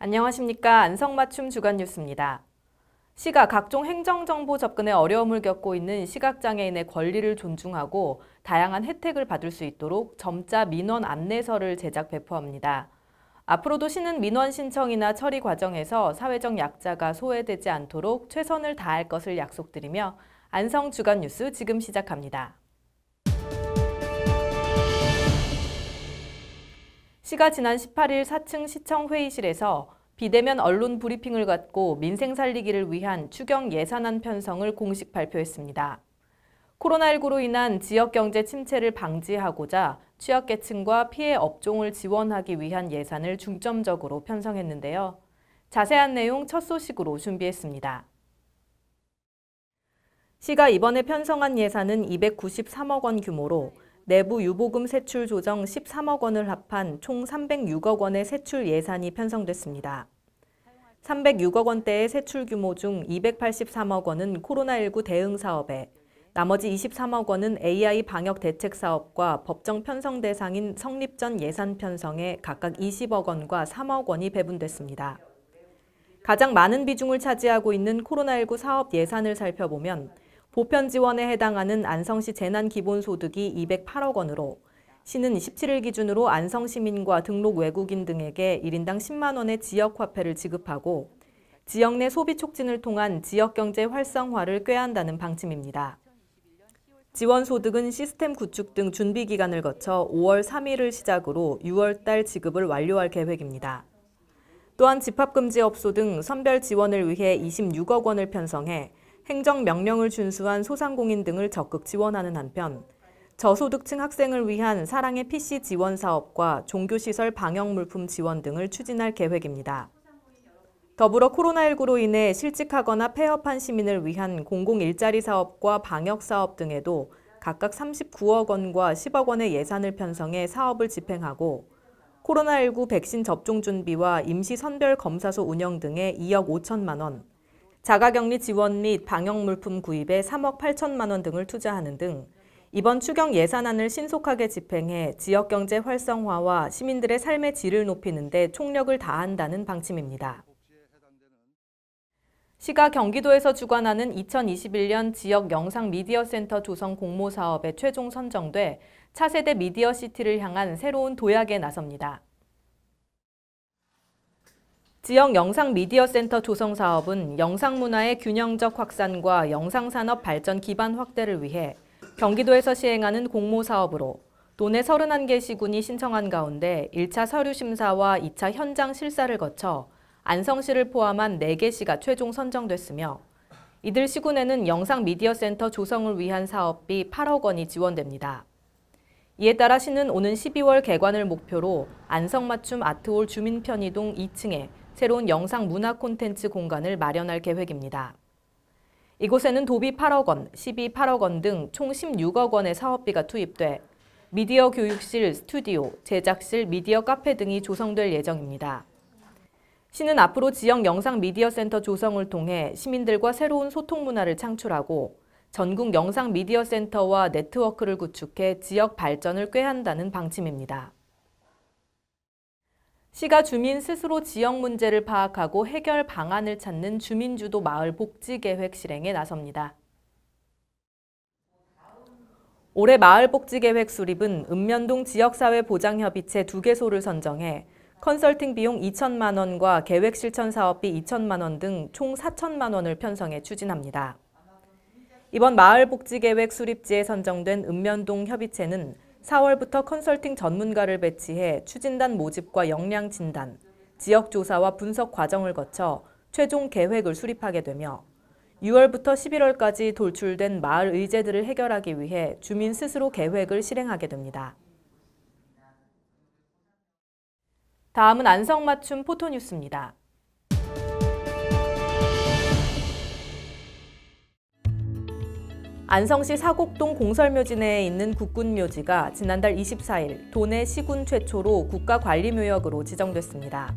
안녕하십니까. 안성맞춤 주간 뉴스입니다. 시가 각종 행정정보 접근에 어려움을 겪고 있는 시각장애인의 권리를 존중하고 다양한 혜택을 받을 수 있도록 점자 민원 안내서를 제작 배포합니다. 앞으로도 시는 민원 신청이나 처리 과정에서 사회적 약자가 소외되지 않도록 최선을 다할 것을 약속드리며 안성 주간 뉴스 지금 시작합니다. 시가 지난 18일 4층 시청 회의실에서 비대면 언론 브리핑을 갖고 민생 살리기를 위한 추경 예산안 편성을 공식 발표했습니다. 코로나19로 인한 지역경제 침체를 방지하고자 취약계층과 피해 업종을 지원하기 위한 예산을 중점적으로 편성했는데요. 자세한 내용 첫 소식으로 준비했습니다. 시가 이번에 편성한 예산은 293억 원 규모로 내부 유보금 세출 조정 13억 원을 합한 총 306억 원의 세출 예산이 편성됐습니다. 306억 원대의 세출 규모 중 283억 원은 코로나19 대응 사업에, 나머지 23억 원은 AI 방역 대책 사업과 법정 편성 대상인 성립 전 예산 편성에 각각 20억 원과 3억 원이 배분됐습니다. 가장 많은 비중을 차지하고 있는 코로나19 사업 예산을 살펴보면 보편 지원에 해당하는 안성시 재난기본소득이 208억 원으로 시는 17일 기준으로 안성 시민과 등록 외국인 등에게 1인당 10만 원의 지역화폐를 지급하고 지역 내 소비 촉진을 통한 지역경제 활성화를 꾀한다는 방침입니다. 지원소득은 시스템 구축 등 준비 기간을 거쳐 5월 3일을 시작으로 6월 달 지급을 완료할 계획입니다. 또한 집합금지업소 등 선별 지원을 위해 26억 원을 편성해 행정명령을 준수한 소상공인 등을 적극 지원하는 한편 저소득층 학생을 위한 사랑의 PC 지원 사업과 종교시설 방역물품 지원 등을 추진할 계획입니다. 더불어 코로나19로 인해 실직하거나 폐업한 시민을 위한 공공일자리 사업과 방역사업 등에도 각각 39억 원과 10억 원의 예산을 편성해 사업을 집행하고 코로나19 백신 접종 준비와 임시선별검사소 운영 등에 2억 5천만 원, 자가격리 지원 및 방역물품 구입에 3억 8천만 원 등을 투자하는 등 이번 추경 예산안을 신속하게 집행해 지역경제 활성화와 시민들의 삶의 질을 높이는 데 총력을 다한다는 방침입니다. 시가 경기도에서 주관하는 2021년 지역 영상미디어센터 조성 공모 사업에 최종 선정돼 차세대 미디어시티를 향한 새로운 도약에 나섭니다. 지역 영상미디어센터 조성 사업은 영상문화의 균형적 확산과 영상산업 발전 기반 확대를 위해 경기도에서 시행하는 공모 사업으로 도내 31개 시군이 신청한 가운데 1차 서류 심사와 2차 현장 실사를 거쳐 안성시를 포함한 4개 시가 최종 선정됐으며 이들 시군에는 영상미디어센터 조성을 위한 사업비 8억 원이 지원됩니다. 이에 따라 시는 오는 12월 개관을 목표로 안성맞춤 아트홀 주민편의동 2층에 새로운 영상 문화 콘텐츠 공간을 마련할 계획입니다. 이곳에는 도비 8억 원, 시비 8억 원 등 총 16억 원의 사업비가 투입돼 미디어 교육실, 스튜디오, 제작실, 미디어 카페 등이 조성될 예정입니다. 시는 앞으로 지역 영상 미디어 센터 조성을 통해 시민들과 새로운 소통 문화를 창출하고 전국 영상 미디어 센터와 네트워크를 구축해 지역 발전을 꾀한다는 방침입니다. 시가 주민 스스로 지역 문제를 파악하고 해결 방안을 찾는 주민주도 마을 복지계획 실행에 나섭니다. 올해 마을 복지계획 수립은 읍면동 지역사회보장협의체 2개소를 선정해 컨설팅 비용 2천만 원과 계획 실천 사업비 2천만 원 등 총 4천만 원을 편성해 추진합니다. 이번 마을 복지계획 수립지에 선정된 읍면동 협의체는 4월부터 컨설팅 전문가를 배치해 추진단 모집과 역량 진단, 지역 조사와 분석 과정을 거쳐 최종 계획을 수립하게 되며 6월부터 11월까지 돌출된 마을 의제들을 해결하기 위해 주민 스스로 계획을 실행하게 됩니다. 다음은 안성맞춤 포토뉴스입니다. 안성시 사곡동 공설묘지 내에 있는 국군묘지가 지난달 24일 도내 시군 최초로 국가관리묘역으로 지정됐습니다.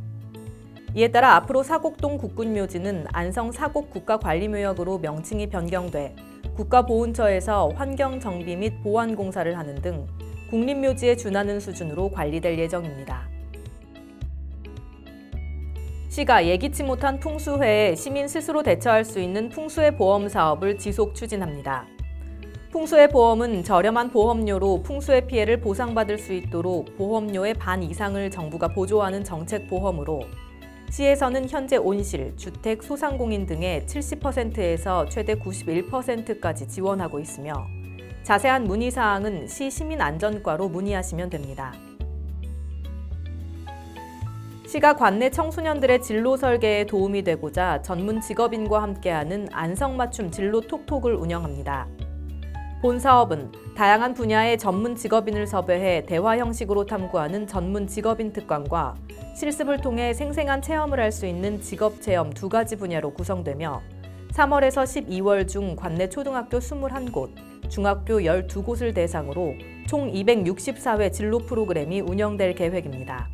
이에 따라 앞으로 사곡동 국군묘지는 안성 사곡 국가관리묘역으로 명칭이 변경돼 국가보훈처에서 환경정비 및 보완공사를 하는 등 국립묘지에 준하는 수준으로 관리될 예정입니다. 시가 예기치 못한 풍수해에 시민 스스로 대처할 수 있는 풍수해 보험 사업을 지속 추진합니다. 풍수해 보험은 저렴한 보험료로 풍수해 피해를 보상받을 수 있도록 보험료의 반 이상을 정부가 보조하는 정책 보험으로 시에서는 현재 온실, 주택, 소상공인 등의 70%에서 최대 91%까지 지원하고 있으며 자세한 문의사항은 시 시민안전과로 문의하시면 됩니다. 시가 관내 청소년들의 진로 설계에 도움이 되고자 전문 직업인과 함께하는 안성맞춤 진로 톡톡을 운영합니다. 본 사업은 다양한 분야의 전문 직업인을 섭외해 대화 형식으로 탐구하는 전문 직업인 특강과 실습을 통해 생생한 체험을 할 수 있는 직업체험 2가지 분야로 구성되며 3월에서 12월 중 관내 초등학교 21곳, 중학교 12곳을 대상으로 총 264회 진로 프로그램이 운영될 계획입니다.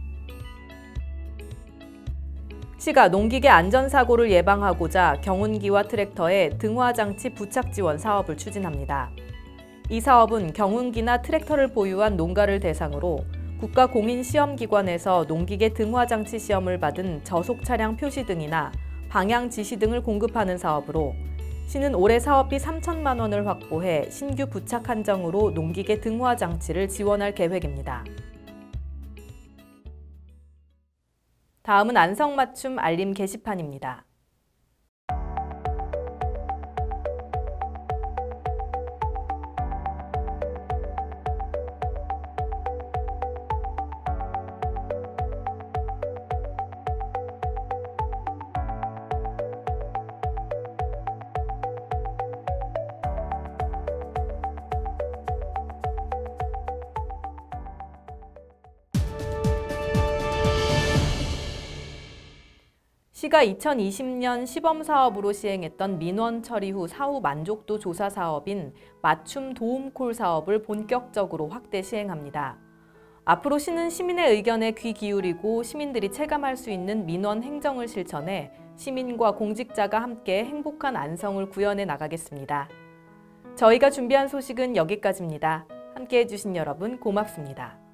시가 농기계 안전사고를 예방하고자 경운기와 트랙터의 등화장치 부착 지원 사업을 추진합니다. 이 사업은 경운기나 트랙터를 보유한 농가를 대상으로 국가공인시험기관에서 농기계 등화장치 시험을 받은 저속 차량 표시 등이나 방향 지시 등을 공급하는 사업으로 시는 올해 사업비 3천만 원을 확보해 신규 부착 한정으로 농기계 등화장치를 지원할 계획입니다. 다음은 안성맞춤 알림 게시판입니다. 시가 2020년 시범사업으로 시행했던 민원 처리 후 사후 만족도 조사 사업인 맞춤 도움콜 사업을 본격적으로 확대 시행합니다. 앞으로 시는 시민의 의견에 귀 기울이고 시민들이 체감할 수 있는 민원 행정을 실천해 시민과 공직자가 함께 행복한 안성을 구현해 나가겠습니다. 저희가 준비한 소식은 여기까지입니다. 함께해 주신 여러분 고맙습니다.